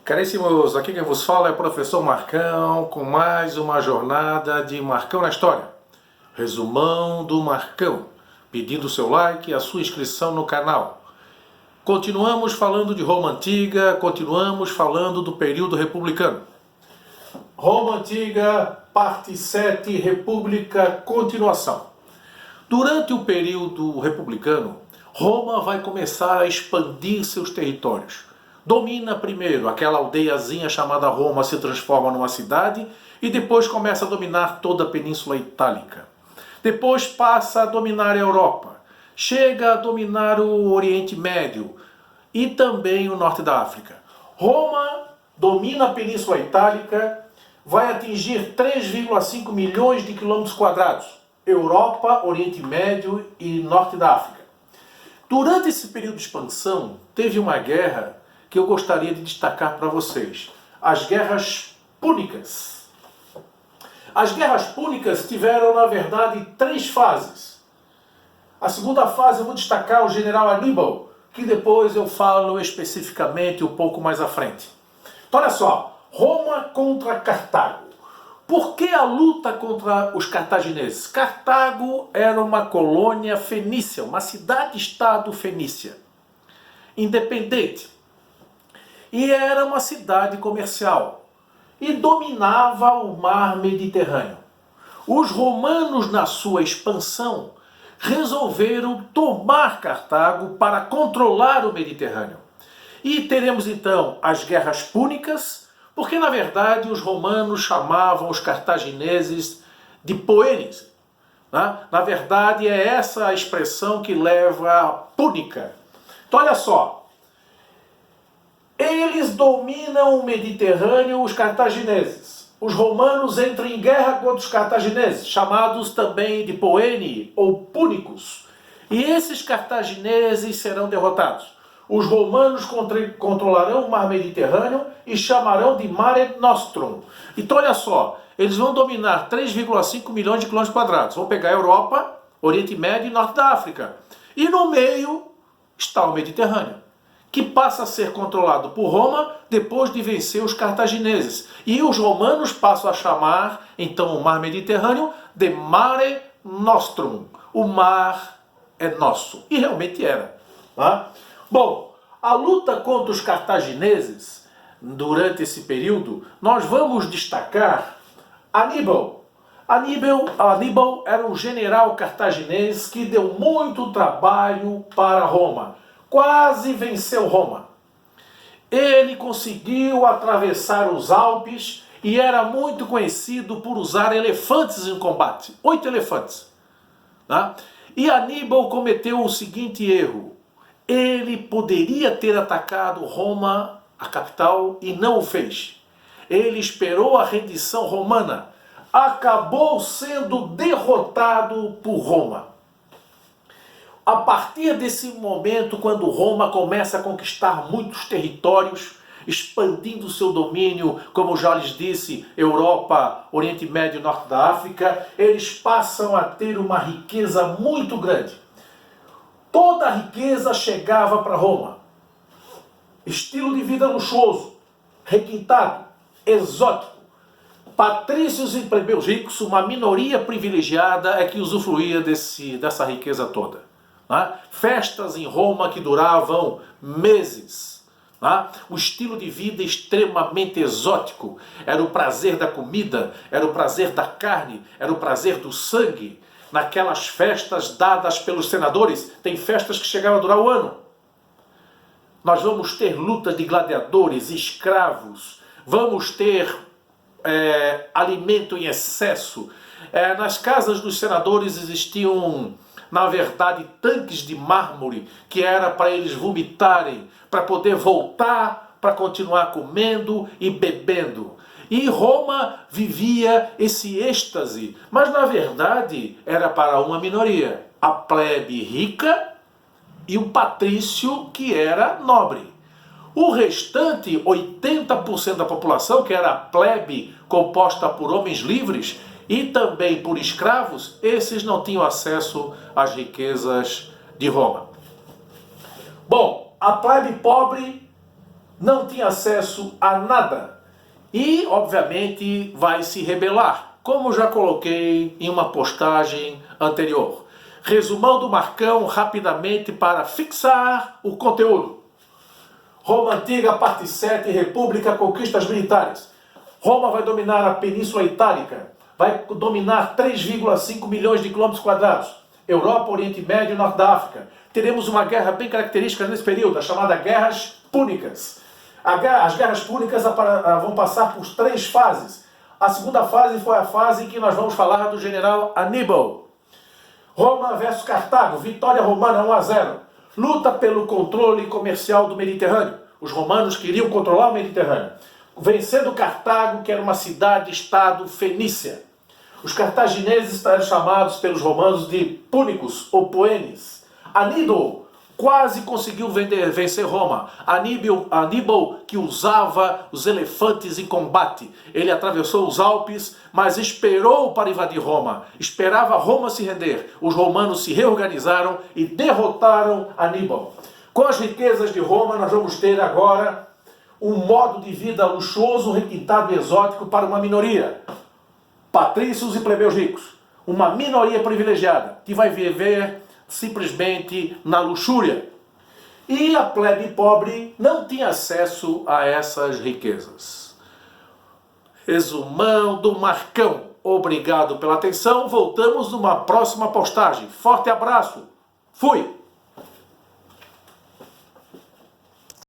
Caríssimos, aqui quem vos fala é o professor Marcão, com mais uma jornada de Marcão na História. Resumão do Marcão, pedindo o seu like e a sua inscrição no canal. Continuamos falando de Roma Antiga, continuamos falando do período republicano. Roma Antiga, parte 7, República, continuação. Durante o período republicano, Roma vai começar a expandir seus territórios. Domina primeiro aquela aldeiazinha chamada Roma, se transforma numa cidade e depois começa a dominar toda a Península Itálica. Depois passa a dominar a Europa, chega a dominar o Oriente Médio e também o Norte da África. Roma domina a Península Itálica, vai atingir 3,5 milhões de quilômetros quadrados. Europa, Oriente Médio e Norte da África. Durante esse período de expansão, teve uma guerra que eu gostaria de destacar para vocês. As Guerras Púnicas. As Guerras Púnicas tiveram, na verdade, 3 fases. A segunda fase eu vou destacar o general Aníbal, que depois eu falo especificamente um pouco mais à frente. Então, olha só, Roma contra Cartago. Por que a luta contra os cartagineses? Cartago era uma colônia fenícia, uma cidade-estado fenícia, independente. E era uma cidade comercial e dominava o mar Mediterrâneo. Os romanos, na sua expansão, resolveram tomar Cartago para controlar o Mediterrâneo. E teremos então as Guerras Púnicas, porque na verdade os romanos chamavam os cartagineses de poenes. Na verdade é essa a expressão que leva a púnica. Então olha só. Eles dominam o Mediterrâneo, os cartagineses. Os romanos entram em guerra contra os cartagineses, chamados também de poeni ou púnicos. E esses cartagineses serão derrotados. Os romanos controlarão o mar Mediterrâneo e chamarão de Mare Nostrum. Então olha só, eles vão dominar 3,5 milhões de quilômetros quadrados. Vão pegar a Europa, Oriente Médio e Norte da África. E no meio está o Mediterrâneo, que passa a ser controlado por Roma depois de vencer os cartagineses. E os romanos passam a chamar, então, o mar Mediterrâneo de Mare Nostrum. O mar é nosso. E realmente era. Bom, a luta contra os cartagineses, durante esse período, nós vamos destacar Aníbal. Aníbal era um general cartaginês que deu muito trabalho para Roma. Quase venceu Roma. Ele conseguiu atravessar os Alpes e era muito conhecido por usar elefantes em combate. 8 elefantes. E Aníbal cometeu o seguinte erro. Ele poderia ter atacado Roma, a capital, e não o fez. Ele esperou a rendição romana. Acabou sendo derrotado por Roma. A partir desse momento, quando Roma começa a conquistar muitos territórios, expandindo seu domínio, como já lhes disse, Europa, Oriente Médio e Norte da África, eles passam a ter uma riqueza muito grande. Toda a riqueza chegava para Roma. Estilo de vida luxuoso, requintado, exótico. Patrícios e plebeus ricos, uma minoria privilegiada é que usufruía dessa riqueza toda. Festas em Roma que duravam meses. O estilo de vida extremamente exótico. Era o prazer da comida, era o prazer da carne, era o prazer do sangue. Naquelas festas dadas pelos senadores, tem festas que chegaram a durar o ano. Nós vamos ter luta de gladiadores, escravos, vamos ter alimento em excesso. Nas casas dos senadores existiam, na verdade, tanques de mármore que era para eles vomitarem, para poder voltar, para continuar comendo e bebendo. E Roma vivia esse êxtase, mas na verdade era para uma minoria, a plebe rica e o patrício que era nobre. O restante, 80% da população, que era a plebe composta por homens livres e também por escravos, esses não tinham acesso às riquezas de Roma. Bom, a plebe pobre não tinha acesso a nada e, obviamente, vai se rebelar, como já coloquei em uma postagem anterior. Resumão do Marcão rapidamente para fixar o conteúdo. Roma Antiga, parte 7, República, conquistas militares. Roma vai dominar a Península Itálica, vai dominar 3,5 milhões de quilômetros quadrados. Europa, Oriente Médio e Norte da África. Teremos uma guerra bem característica nesse período, a chamada Guerras Púnicas. As Guerras Púnicas vão passar por 3 fases. A segunda fase foi a fase em que nós vamos falar do general Aníbal. Roma versus Cartago, vitória romana 1-0. Luta pelo controle comercial do Mediterrâneo. Os romanos queriam controlar o Mediterrâneo. Vencendo Cartago, que era uma cidade-estado fenícia. Os cartagineses eram chamados pelos romanos de púnicos ou poenes. Aníbal quase conseguiu vencer Roma. Aníbal que usava os elefantes em combate. Ele atravessou os Alpes, mas esperou para invadir Roma. Esperava Roma se render. Os romanos se reorganizaram e derrotaram Aníbal. Com as riquezas de Roma, nós vamos ter agora um modo de vida luxuoso, requintado e exótico para uma minoria. Patrícios e plebeus ricos. Uma minoria privilegiada que vai viver simplesmente na luxúria. E a plebe pobre não tinha acesso a essas riquezas. Resumão do Marcão. Obrigado pela atenção. Voltamos numa próxima postagem. Forte abraço. Fui!